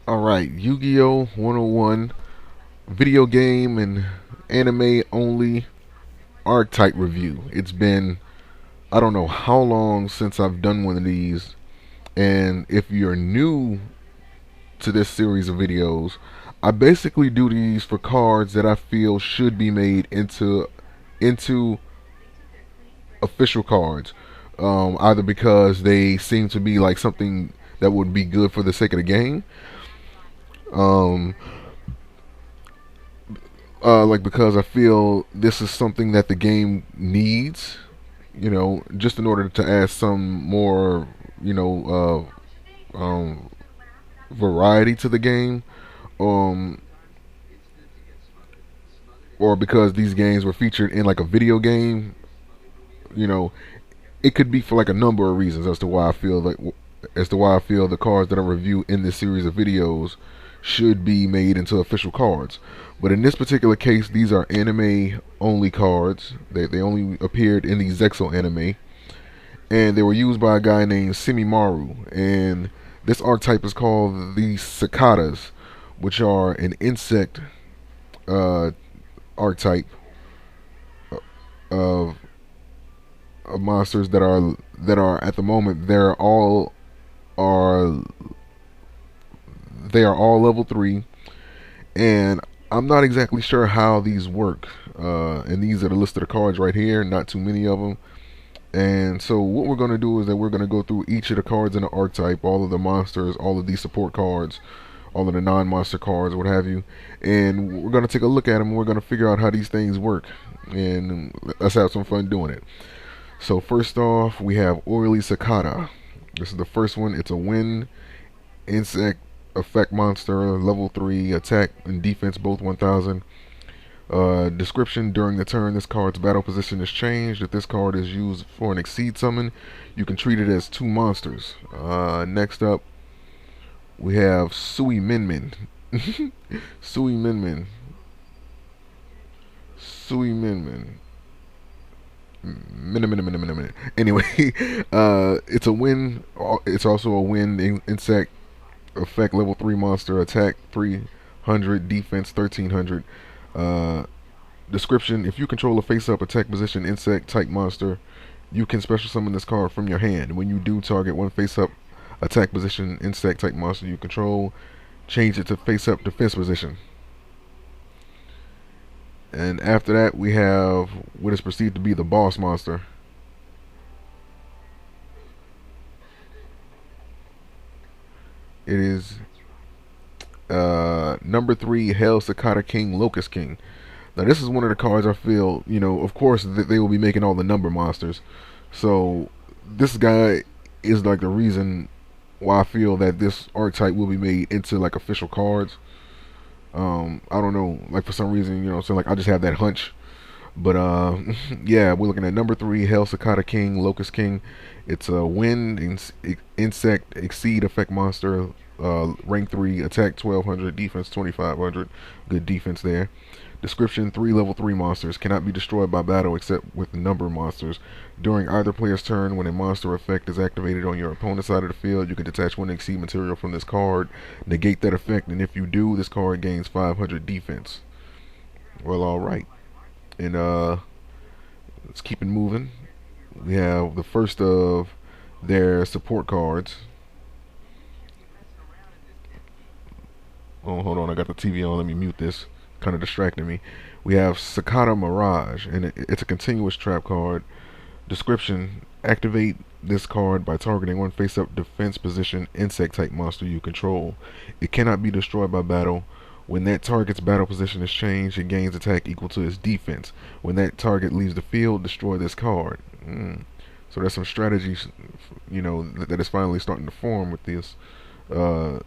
Alright, Yu-Gi-Oh! 101 video game and anime only Archetype review. It's been, I don't know how long since I've done one of these, and if you're new to this series of videos, I basically do these for cards that I feel should be made into official cards. Either because they seem to be like something that would be good for the sake of the game, um, like because I feel this is something that the game needs, just in order to add some more, variety to the game, um, or because these games were featured in like a video game, you know, it could be for like a number of reasons as to why I feel the cards that I review in this series of videos should be made into official cards. But in this particular case, these are anime only cards. They only appeared in the Zexo anime, and they were used by a guy named Simimaru. And this archetype is called the Cicadas, which are an insect uh, archetype of, of monsters that are at the moment are they are all level 3, and I'm not exactly sure how these work. And these are the list of the cards right here. Not too many of them. And so what we're going to do is that we're going to go through each of the cards in the archetype, all of the monsters, all of these support cards, all of the non-monster cards, what have you. And we're going to take a look at them, and we're going to figure out how these things work. And let's have some fun doing it. So first off, we have Oily Cicada. This is the first one. It's a wind insect effect monster, level 3, attack and defense both 1000. Description: during the turn this card's battle position is changed. If this card is used for an exceed summon, you can treat it as 2 monsters. Next up, we have Sui Minmin. Sui Minmin. Sui Minmin. Minute. Anyway, it's a win. It's also a wind insect effect, level 3 monster, attack 300, defense 1300. Description: if you control a face-up attack position insect type monster, you can special summon this card from your hand. When you do, target one face-up attack position insect type monster you control, change it to face-up defense position. And after that, we have what is perceived to be the boss monster. It is number 3, Hell Cicada King, Locust King. Now this is one of the cards I feel, of course they will be making all the number monsters. So this guy is like the reason why I feel that this archetype will be made into like official cards. I don't know, like for some reason, so like I just have that hunch. But yeah, we're looking at number 3, Hell Cicada King, Locust King. It's a wind insect exceed effect monster, rank 3, attack 1200, defense 2500. Good defense there. Description: 3 level 3 monsters cannot be destroyed by battle except with number monsters. During either player's turn, when a monster effect is activated on your opponent's side of the field, you can detach 1 exceed material from this card, negate that effect, and if you do, this card gains 500 defense. Well, alright. And let's keep it moving. We have the first of their support cards. Oh, hold on, I got the TV on. Let me mute this. Kind of distracting me. We have Cicada Mirage, and it's a continuous trap card. Description: activate this card by targeting one face-up defense position insect type monster you control. It cannot be destroyed by battle. When that target's battle position is changed, it gains attack equal to its defense. When that target leaves the field, destroy this card. So there's some strategies, that is finally starting to form with this, like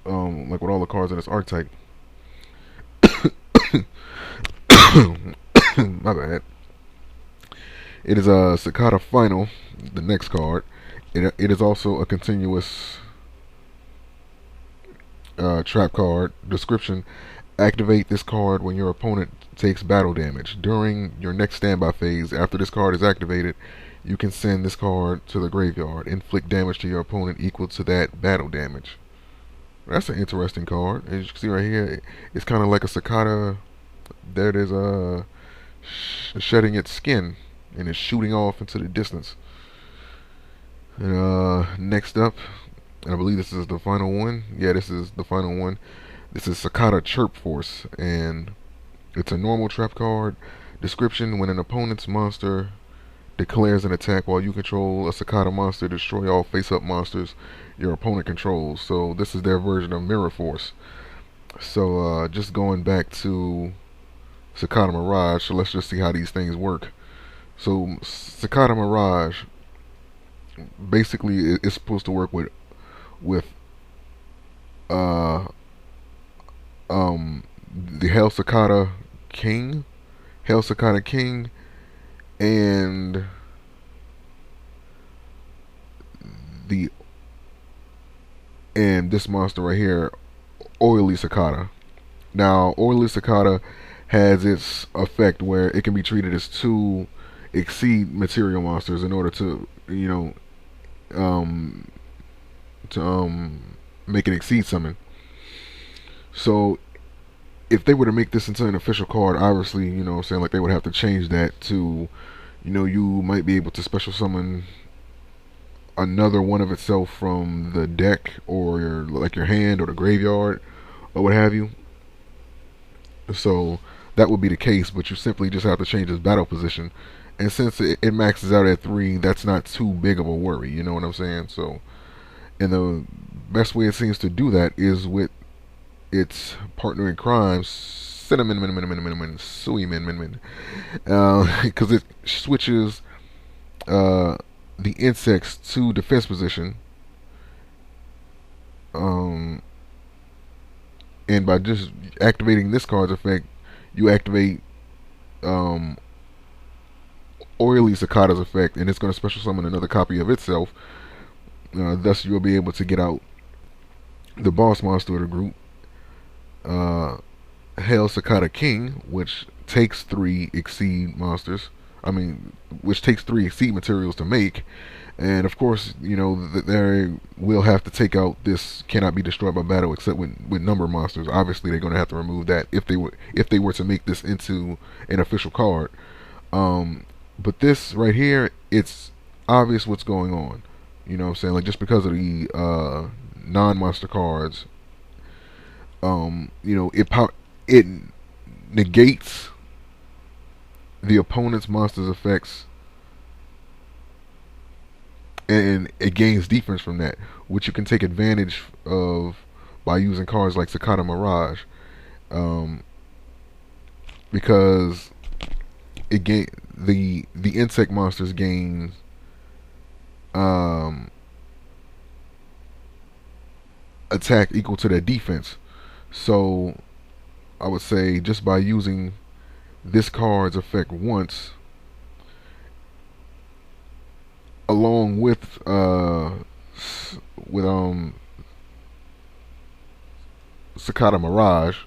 with all the cards in this archetype. My bad. It is a Cicada Final, the next card. It is also a continuous trap card. Description: activate this card when your opponent takes battle damage. During your next standby phase, after this card is activated, you can send this card to the graveyard. Inflict damage to your opponent equal to that battle damage. That's an interesting card. As you can see right here, it's kind of like a cicada that is shedding its skin and is shooting off into the distance. And next up, and I believe this is the final one. Yeah, this is the final one. This is Cicada Chirp Force, and it's a normal trap card. Description: when an opponent's monster declares an attack while you control a Cicada monster, destroy all face-up monsters your opponent controls. So this is their version of Mirror Force. So just going back to Cicada Mirage, so let's just see how these things work. So Cicada Mirage basically is supposed to work with uh the Hell Cicada King, and the this monster right here, Oily Cicada. Now, Oily Cicada has its effect where it can be treated as two exceed material monsters in order to, um, make an exceed summon. So if they were to make this into an official card, obviously, saying, like, they would have to change that to, you might be able to special summon another one of itself from the deck or your hand or the graveyard or what have you. So that would be the case, but you simply just have to change its battle position. And since it maxes out at 3, that's not too big of a worry, you know what I'm saying? So, and the best way it seems to do that is with its partner in crime, Sui Min, because it switches the insects to defense position, and by just activating this card's effect, you activate Oily Cicada's effect, and it's going to special summon another copy of itself. Thus, you'll be able to get out the boss monster of the group, Hell Cicada King, which takes 3 exceed monsters. Which takes 3 exceed materials to make, and of course, they will have to take out this cannot be destroyed by battle except with number monsters. Obviously, they're going to have to remove that if they were to make this into an official card. But this right here, it's obvious what's going on. You know what I'm saying? Like, just because of the non-monster cards, it negates the opponent's monster's effects, and it gains defense from that, which you can take advantage of by using cards like Cicada Mirage, because it the insect monsters gain attack equal to their defense. So I would say just by using this card's effect once, along with Cicada Mirage,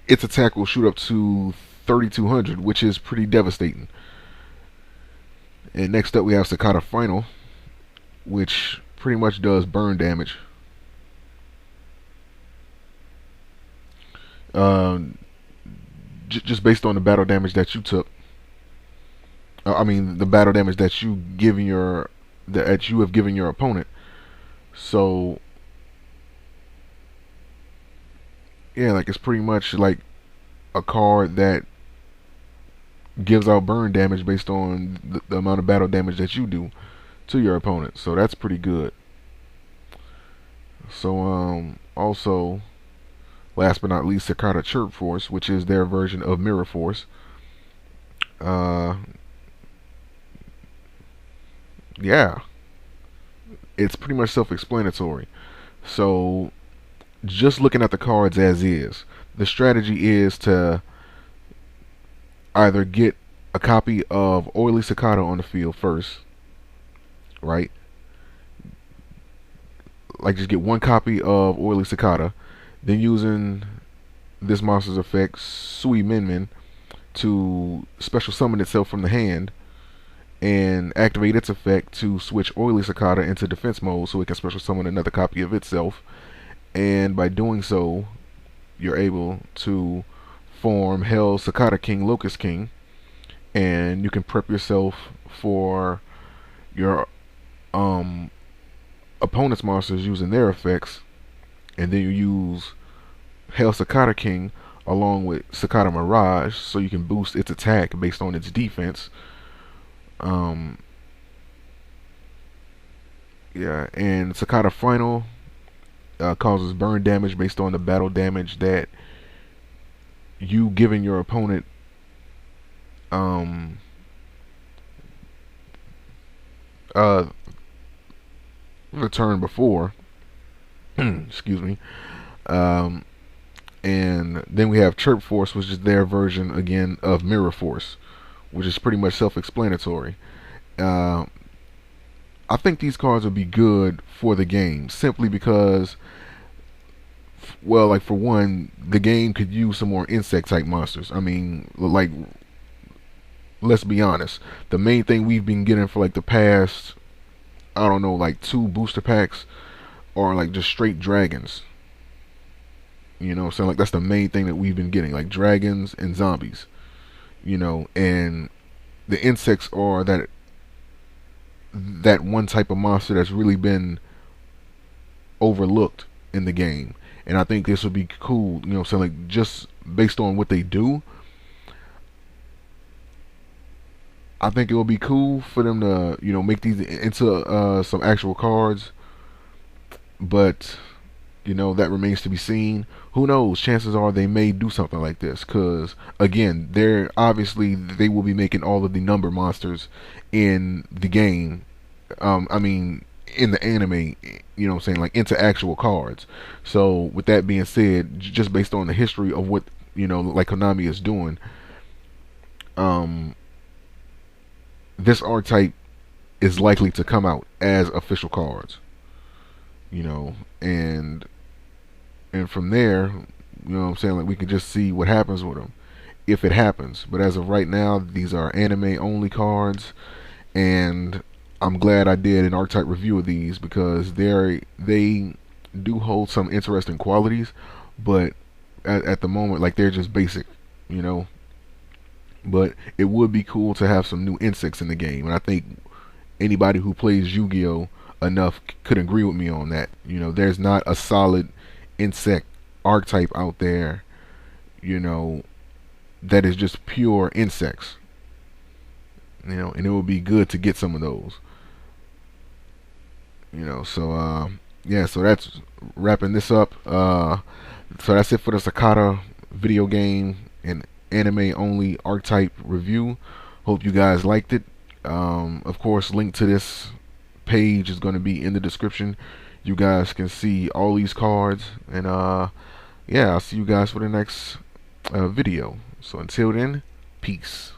its attack will shoot up to 3,200, which is pretty devastating. And next up we have Cicada Final, which pretty much does burn damage. Just based on the battle damage that you took. The battle damage that you have given your opponent. So yeah, like, it's pretty much like a card that gives out burn damage based on the amount of battle damage that you do to your opponent. So that's pretty good. So also, last but not least, Cicada Chirp Force, which is their version of Mirror Force. Yeah, it's pretty much self-explanatory. So just looking at the cards as is, the strategy is to either get a copy of Oily Cicada on the field first, right? Like, just get one copy of Oily Cicada, then using this monster's effect, Sui Min, to special summon itself from the hand, and activate its effect to switch Oily Cicada into defense mode so it can special summon another copy of itself. And by doing so, you're able to form Hell Cicada King Locust King, and you can prep yourself for your opponent's monsters using their effects, and then you use Hell Cicada King along with Cicada Mirage so you can boost its attack based on its defense. Yeah, and Cicada Final causes burn damage based on the battle damage that you giving your opponent the turn before. Excuse me. And then we have Chirp Force, which is their version again of Mirror Force, which is pretty much self-explanatory. I think these cards would be good for the game simply because, well, like for one, the game could use some more insect type monsters. I mean, like, let's be honest, the main thing we've been getting for like the past, I don't know, like 2 booster packs are like just straight dragons. You know, so like that's the main thing that we've been getting, like dragons and zombies. You know, and the insects are that one type of monster that's really been overlooked in the game. And I think this would be cool, you know, so like just based on what they do, I think it would be cool for them to, you know, make these into some actual cards. But, you know, that remains to be seen. Who knows? Chances are they may do something like this, because again, they're obviously they will be making all of the number monsters in the game. I mean, in the anime, you know what I'm saying, like into actual cards. So with that being said, just based on the history of what, you know, like Konami is doing, this archetype is likely to come out as official cards. You know, and from there, you know what I'm saying, like we can just see what happens with them if it happens. But as of right now, these are anime only cards, and I'm glad I did an archetype review of these because they do hold some interesting qualities, but at the moment, like, they're just basic, you know. But it would be cool to have some new insects in the game, and I think anybody who plays Yu-Gi-Oh enough could agree with me on that. You know, there's not a solid insect archetype out there, you know, that is just pure insects. You know, and it would be good to get some of those. You know, so yeah, so that's wrapping this up. So that's it for the Cicada video game and anime only archetype review. Hope you guys liked it. Of course, link to this page is going to be in the description. You guys can see all these cards, and yeah, I'll see you guys for the next video. So until then, peace.